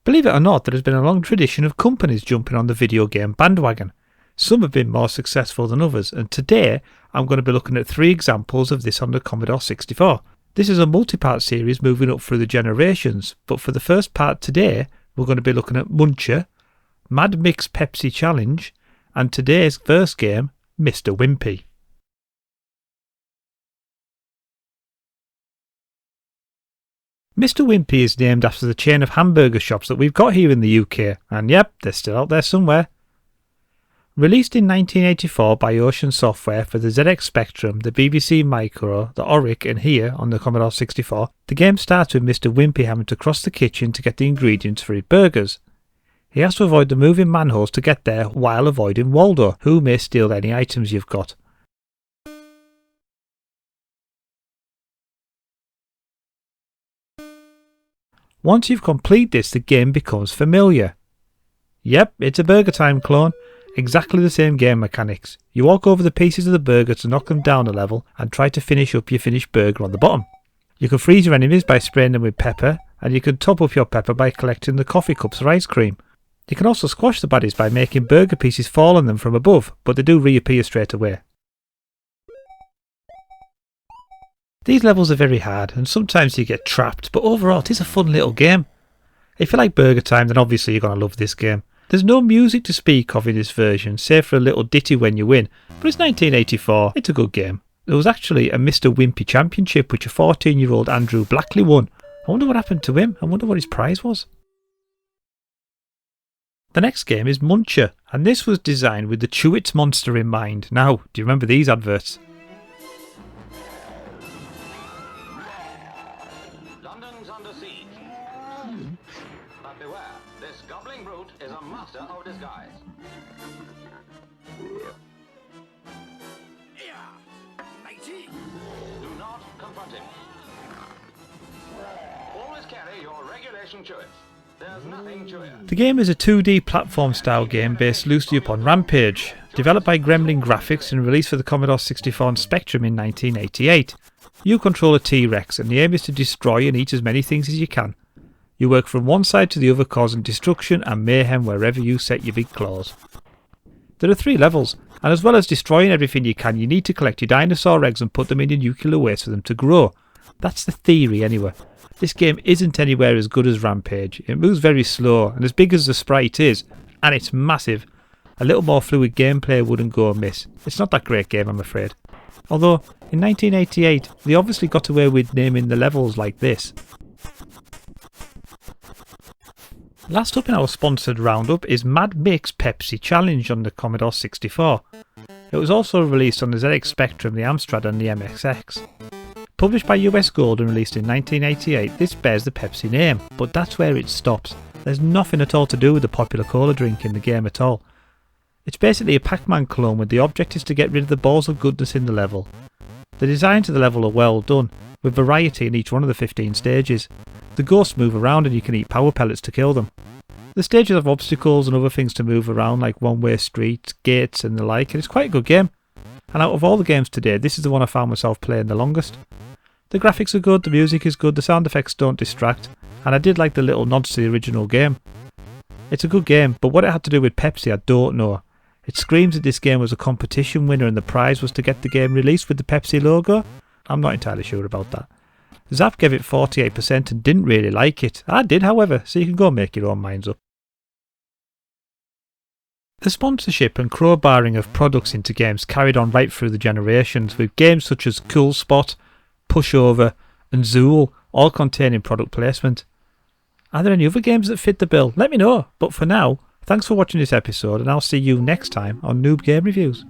Believe it or not, there has been a long tradition of companies jumping on the video game bandwagon. Some have been more successful than others, and today I'm going to be looking at 3 examples of this on the Commodore 64. This is a multi-part series moving up through the generations, but for the first part today we're going to be looking at Muncher, Mad Mix Pepsi Challenge, and today's first game, Mr. Wimpy. Mr. Wimpy is named after the chain of hamburger shops that we've got here in the UK, and yep, they're still out there somewhere. Released in 1984 by Ocean Software for the ZX Spectrum, the BBC Micro, the Auric, and here on the Commodore 64, the game starts with Mr. Wimpy having to cross the kitchen to get the ingredients for his burgers. He has to avoid the moving manholes to get there while avoiding Waldo, who may steal any items you've got. Once you've completed this, the game becomes familiar. Yep, it's a Burger Time clone. Exactly the same game mechanics. You walk over the pieces of the burger to knock them down a level and try to finish up your finished burger on the bottom. You can freeze your enemies by spraying them with pepper, and you can top up your pepper by collecting the coffee cups for ice cream. You can also squash the baddies by making burger pieces fall on them from above, but they do reappear straight away. These levels are very hard, and sometimes you get trapped, but overall it is a fun little game. If you like Burger Time, then obviously you're going to love this game. There's no music to speak of in this version, save for a little ditty when you win, but it's 1984, it's a good game. There was actually a Mr. Wimpy Championship which a 14-year-old Andrew Blackley won. I wonder what happened to him, I wonder what his prize was. The next game is Muncher, and this was designed with the Chewits monster in mind. Now, do you remember these adverts? London's under siege. But beware, this gobbling brute is a master of disguise. Do not confront him. Always carry your regulation Chewits. There's nothing chewier. The game is a 2D platform style game based loosely upon Rampage, developed by Gremlin Graphics and released for the Commodore 64 and Spectrum in 1988. You control a T-Rex and the aim is to destroy and eat as many things as you can. You work from one side to the other causing destruction and mayhem wherever you set your big claws. There are 3 levels, and as well as destroying everything you can, you need to collect your dinosaur eggs and put them in your nuclear waste for them to grow. That's the theory anyway. This game isn't anywhere as good as Rampage. It moves very slow, and as big as the sprite is, and it's massive, a little more fluid gameplay wouldn't go amiss. It's not that great game, I'm afraid. Although, in 1988, they obviously got away with naming the levels like this. Last up in our sponsored roundup is Mad Mix Pepsi Challenge on the Commodore 64. It was also released on the ZX Spectrum, the Amstrad and the MSX. Published by US Gold and released in 1988, this bears the Pepsi name, but that's where it stops. There's nothing at all to do with the popular cola drink in the game at all. It's basically a Pac-Man clone where the object is to get rid of the balls of goodness in the level. The designs of the level are well done, with variety in each one of the 15 stages. The ghosts move around and you can eat power pellets to kill them. The stages have obstacles and other things to move around like one-way streets, gates and the like, and it's quite a good game. And out of all the games today, this is the one I found myself playing the longest. The graphics are good, the music is good, the sound effects don't distract, and I did like the little nods to the original game. It's a good game, but what it had to do with Pepsi I don't know. It screams that this game was a competition winner and the prize was to get the game released with the Pepsi logo. I'm not entirely sure about that. Zap gave it 48% and didn't really like it. I did, however, so you can go and make your own minds up. The sponsorship and crowbarring of products into games carried on right through the generations, with games such as Cool Spot, Pushover and Zool all containing product placement. Are there any other games that fit the bill? Let me know, but for now, thanks for watching this episode and I'll see you next time on Noob Game Reviews.